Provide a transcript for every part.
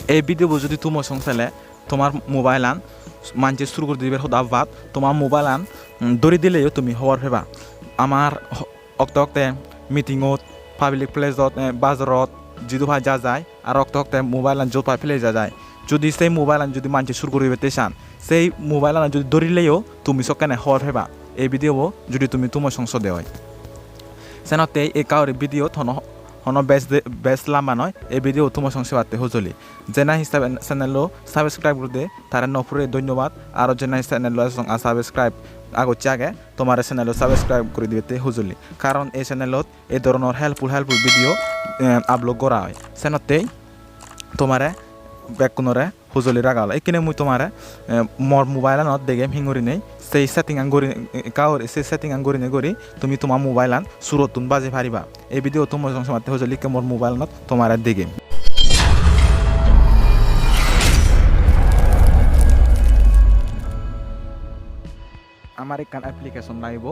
এই ভিডিও যদি তোমার সংসালে তোমার মোবাইল আন মানছে শুরু করে দিবে সদা বাদ তোমার মোবাইল আন দৌড়ি দিলেও তুমি হওয়ার ফেবা আমার অক্ত অক্তে মিটিংত পাবলিক প্লেসত বাজারত যিদু ভাই যা যায় আর অক্ত অক্তে মোবাইল আন জোপাই ফেলে যা যায় যদি সেই মোবাইল আন যদি মানছে শুরু করে দিবে চান সেই মোবাইল আন যদি দৌড়িলেও তুমি সকানে হওয়ার ফেবা এই ভিডিও যদি তুমি তোমার সংসদে হয় সেনতে এই কাউরি ভিডিও হন বেস্ট লাম্বা নয় এই ভিডিও তোমার সংসে পাতে হজলি জেনা হিসাবে চ্যানেলও সাবস্ক্রাইব করতে তারা নপুরে ধন্যবাদ আর জেনা চ্যানেল সাবস্ক্রাইব আগচ্ছে আগে তোমার চ্যানেলও সাবস্ক্রাইব করে দিতে হজলি কারণ এই চ্যানেলত এই ধরনের হেল্পফুল ভিডিও আপলোড করা হয় সেনতেই তোমারে ব্যাকুনরে হুজলি রাগাল এইখানে মুই তোমারে মোর মোবাইল আনত দেখে হিঙুরি নেই সেই সেটিং আন গড়ি কাউর সেই সেটিং আন গড়ি নেই তুমি তোমার মোবাইল আন সুরতুন বাজে পারিবা এই ভিডিও তোমার সংসমাতে হুজলি কে মোর মোবাইল আনত তোমার দেখে আমার একখান অ্যাপ্লিকেশন নাইব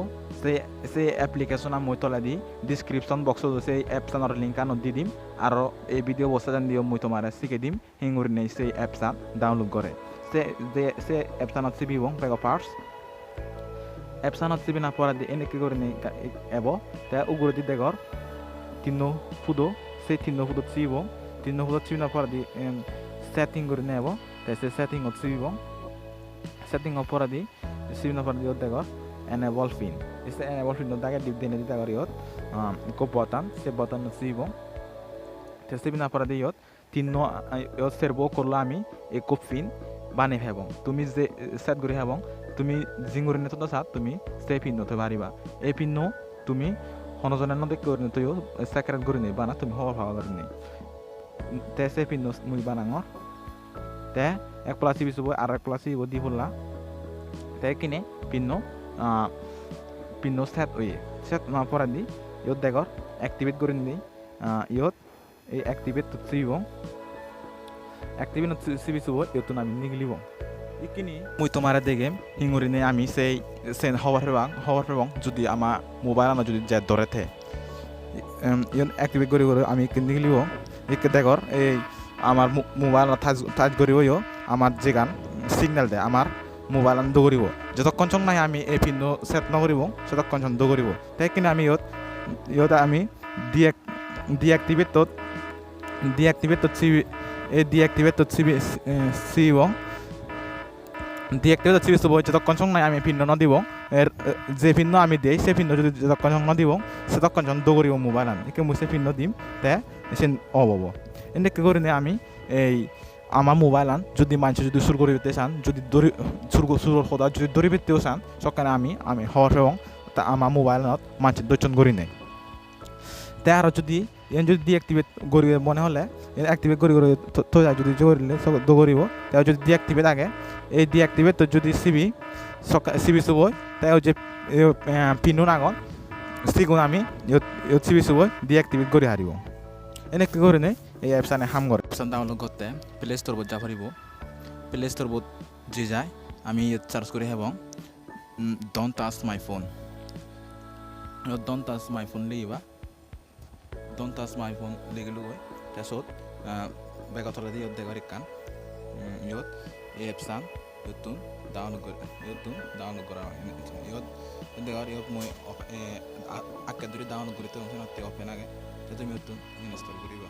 সেই অ্যাপ্লিকেশন মই তলা দি ডিসক্রিপশন বক্স সেই অ্যাপসানোর লিঙ্ক আনো দি দিম আর এই ভিডিও বসা জান দিও মই তোমার শিখে দিম হিঙ্গুরি নেই সেই অ্যাপসান ডাউনলোড করে সে অ্যাপসানত সিবিব বেগ পার্টস অ্যাপসানত সিবি না পড়া দি এনে কি করে নেই এব তা উগুরে দি দেগর তিন্ন ফুদো সেই তিন্ন ফুদো চিব তিন্ন ফুদো চিব না পড়া দি সেটিং করে নেব তাই সে সেটিংত চিব সেটিং পড়া দি সিবিনা পর দিও দেখর এনেবল পিন এসে এনেবল পিন দাগে ডিপ দিনে দিতে করি ইয়ত কো বটন সে বটন সিব তে সিবিনা পর দিও তিন ইয়ত সেরবো করলা আমি এই কো পিন বানে হেবং তুমি যে সেট করি হেবং তুমি জিঙ্গুরি নে তো সাত তুমি সে পিন নতে পারিবা এই পিন তুমি হনজনের নদে করে তুইও সেক্রেট করি নেই বানা তুমি হওয়া ভাবা করি নেই তে সে পিন মুই বানাঙর তে এক প্লাস সিবি সুব আর এক প্লাস সিবি দি হলা কিনে পিন্ন সেট হয়ে সেট না পড়া দি ইয়ত দেখর অ্যাক্টিভেট করে দিই ইয়ত এই অ্যাক্টিভেট চিব অ্যাক্টিভেট চিবি চুব ইয়ত আমি নিগলিব ইকিনি মুই তোমার দেখে হিঙুরি নে আমি সেই সেন হওয়ার ফেবং যদি আমার মোবাইল আমার যদি যা ধরে থে ইয়ন অ্যাক্টিভেট করে আমি নিগলিব ইকে দেখর এই আমার মোবাইল টাচ করিব আমার যে গান সিগন্যাল দেয় আমার মোবাইল আন দৌড়িব যতক্ষণ চং নাই আমি এই পিন সেট নকরিব ততক্ষণ চং দৌড়িব তাই কিনে আমি ইয়ত আমি ডিঅ্যাক্টিভেট চিবি এই ডিঅ্যাক্টিভেট চিবি চিব ডিঅ্যাক্টিভেট চিবি চুব যতক্ষণ চং নাই আমি পিন নদিব এর যে পিন আমি দিই সেই পিন যদি যতক্ষণ চং নদিব ততক্ষণ চং দৌড়িব মোবাইল আন একে মুই সে পিন দিম তে সে অবব এনেকে করে আমি এই আমার মোবাইল আন যদি মানুষ যদি শুরু করে দিতে চান যদি শুরু সদা যদি দৌড়ি পেতেও চান সকালে আমি হওয়ার এবং তা আমার মোবাইলত মানুষের দর্শন করি নেই তে আর যদি এন যদি ডিঅ্যাক্টিভেট করি মনে হলে অ্যাক্টিভেট করি তো যদি জোরিলে দৌড়িব তাও যদি ডিঅ্যাক্টিভেট আগে এই ডিঅ্যাক্টিভেট তো যদি সিবি চুব তাও যে পিনুন আগত সিগুণ আমি সিবি চুব ডিঅ্যাক্টিভেট করে হারিব এনেকে করে নেই এই অ্যাপসানে হাম করে অ্যাপসান ডাউনলোড করতে প্লে স্টোর যা পারিব প্লে স্টোর যে যায় আমি সার্চ করি এবং ডোন্ট টাচ মাই ফোন লিবা ডোন্ট টাচ মাই ফোন লিগলো তাৰপিছত বেগতলে দি ইয়ত দেগৰ কান ইয়ত এই এপছান ইয়তুন ডাউনলোড কৰা ইয়ত দেগৰ ইয়ত মই আগে যদি ডাউনলোড কৰি তো অপেন আগে তুমি ইয়তুন ইনষ্টল কৰিবা